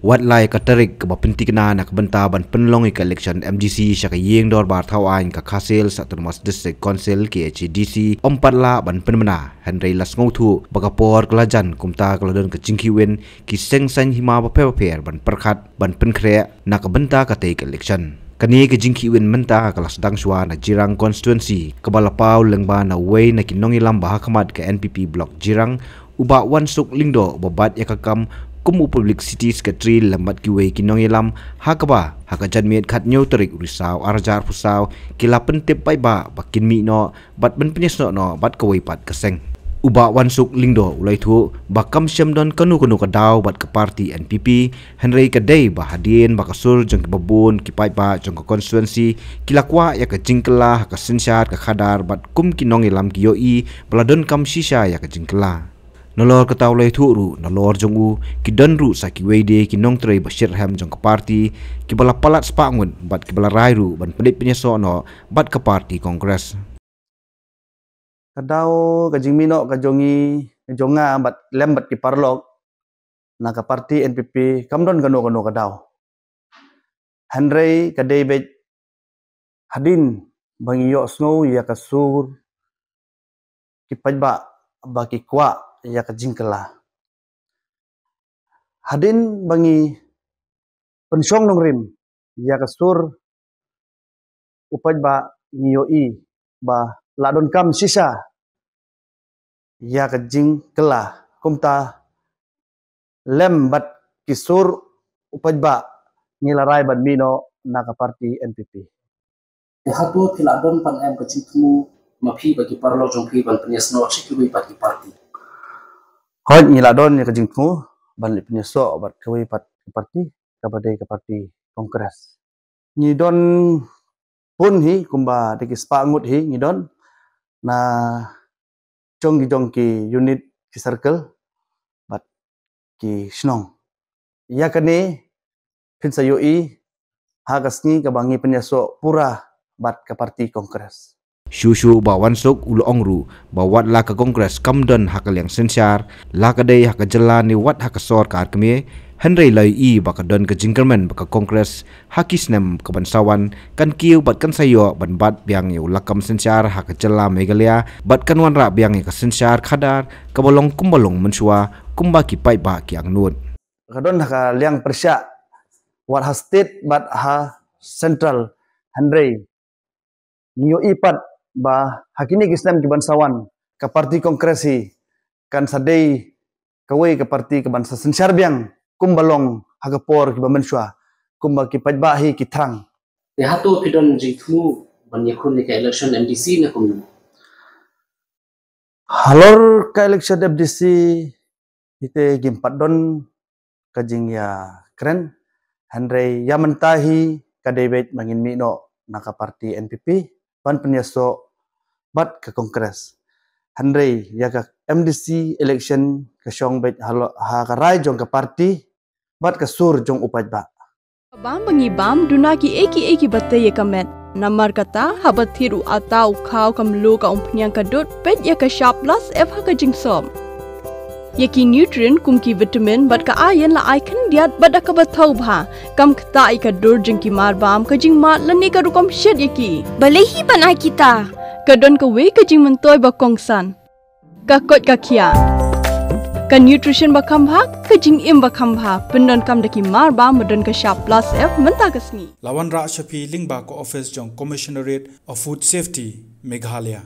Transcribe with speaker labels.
Speaker 1: Wat lai ka tarik ka bapinti kana nak benta ban penlong ka election MDC syaka yeng dor bar thawain ka khasil Autonomous District Council KHDC ompat la ban penmana Henry Lasngothu bagapor kelajan kumta keladon ka jingkiwen ki sengsan hima baper ban perkhat ban penkre nak benta ka te election kani ke jingkiwen menta ka lasdang shwa na Jirang constituency kabalapau lengba na way na kinongi lamba hakamat ka NPP block Jirang uba wansuk lingdo babat yakakam kumu public city secretary lambat kiwe kinong ilam hakaba hakajan miet khat nyo terik risau arjar pusau kila pentep pai ba bakin mi no bat ben penyesno no bat kawai pat keseng uba wansuk lingdo ulai thu bakam syamdon kanu kadaw bat ke parti NPP Henry kadai bahadien bakasur jong babun kipai ba jong constituency kilakwa ya ka jingkela ka sensyar ka khadar bat kum kinong ilam kioi baladon kam shisha ya ka jingkela nolor kataw lay thuru nolor jongu kidan ru sa kiwede kinong tray bashir ham jong parti kibala palat spangun bat kibala rairu ban pedip penyeso no bat ke parti kongres
Speaker 2: kadaw kajing mino kajongi jonga bat lembat ki parlok na ka parti NPP kamdon kano kadaw Henry kadai bet hadin bangiyo snow ya kasur kipajba baki kwa ya ka jingkela hadin bangi pensyong nong rim ya ka sur upaj ba ngiyoi ba ladon kam sisa ya ka jingkela kumta lem bat kisur upaj ba ngilarai ban mino na ka parti NPP
Speaker 3: hatu tiladon pan em ka jingtu mapi bagi parlo jongki ban penyesno sikui bagi parti
Speaker 2: hoj ngiladon ya kajingku ban penyeso bat kawai pat parti kabadai ke parti kongres ngidon pun hi kumba deki spangut hi ngidon na jong ki unit ki circle bat ki snong ya kane pinsayoi hagasni kabangi penyeso pura bat ke parti kongres
Speaker 1: Shushu bawan sok ulu ongru bawat la ka kongres kamdon hakal yang sensyar la ka dei haka jela ni wat haka sor ka kami Henry lai I bakadon ka jingkerman baka kongres hakisnem ka bansawan kan kiu bat kan sayo ban bat biang yu lakam sensyar haka jela megalia bat kan wanra biang ka sensyar khadar ka bolong kumbalong mensua kumba ki pai ba ki angnut
Speaker 2: kadon haka liang persya wat ha state bat ha central Henry nyo ipat ba hakini kisnem ki bansawan ka parti kongresi kan sadai kawai ka parti ka bansa sensyar biang kumbalong hagapor ki bamensua kumba ki pajbahi ki thrang
Speaker 3: hatu pidon jitu ban yakun ka election MDC na kum
Speaker 2: halor ka election MDC ite gimpat don kajing ya keren Henry ya mentahi ka debate mangin mino na ka parti NPP ban penyeso bat ke kongres Henry ya ka MDC election ke syong bet ha karai jong ke parti bat ke sur jong upaj ba
Speaker 4: bam bangi bam dunaki eki batte ye kamet namar kata habat thiru atau khau kamlu ka umpnyang ka dot pet ya ka sharp plus f ha ka jingsom yaki nutrient kumki vitamin bat ka iron la icon diat bat ka bathau bha kam khta ka dur jingki mar bam ka jing mat lani ka rukom shed yaki balehi banai kita kadon ka we ka jing mentoy ba kongsan ka kot ka khia ka nutrition ba khambha ka jing im ba khambha pendon kam daki mar ba modon ka sharp plus f menta kasni
Speaker 5: lawan ra shapi lingba ko office jong commissionerate of food safety Meghalaya